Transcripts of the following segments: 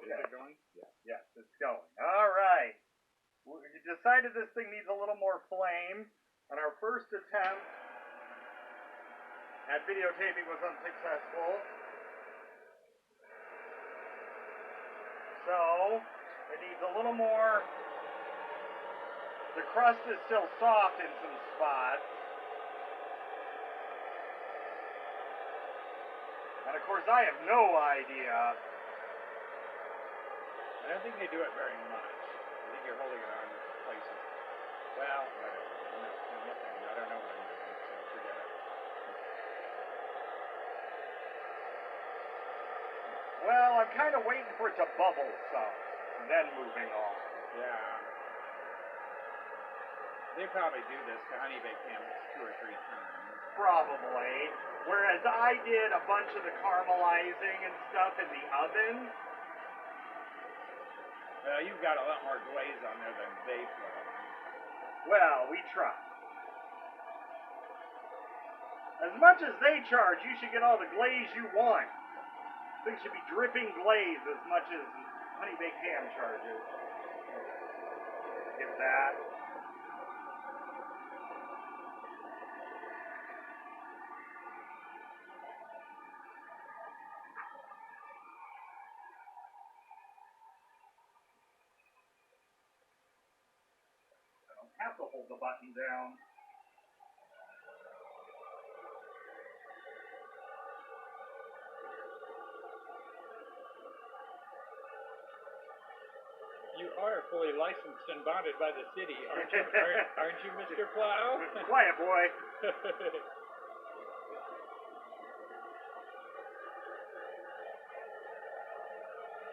Okay. Is it going? Yeah. Yes, it's going. All right. We decided this thing needs a little more flame, and our first attempt at videotaping was unsuccessful. So, it needs a little more. The crust is still soft in some spots. And of course, I have no idea. I don't think they do it very much. I think you're holding it on places. Well, whatever. Nothing. I don't know what I'm doing, so forget it. Well, I'm kind of waiting for it to bubble some, then moving on. Yeah. They probably do this to honey baked hams 2 or 3 times. Probably. Whereas I did a bunch of the caramelizing and stuff in the oven. Well, you've got a lot more glaze on there than they put on. Well, we tried. As much as they charge, you should get all the glaze you want. Things should be dripping glaze as much as honey baked ham charges. Get that. I don't have to hold the button down. You are fully licensed and bonded by the city, aren't you, aren't you Mr. Plow? Quiet, boy.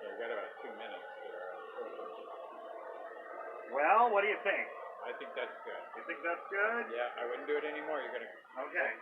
We've got about 2 minutes there. Well, what do you think? I think that's good. You think that's good? Yeah, I wouldn't do it anymore. You're going to... Okay.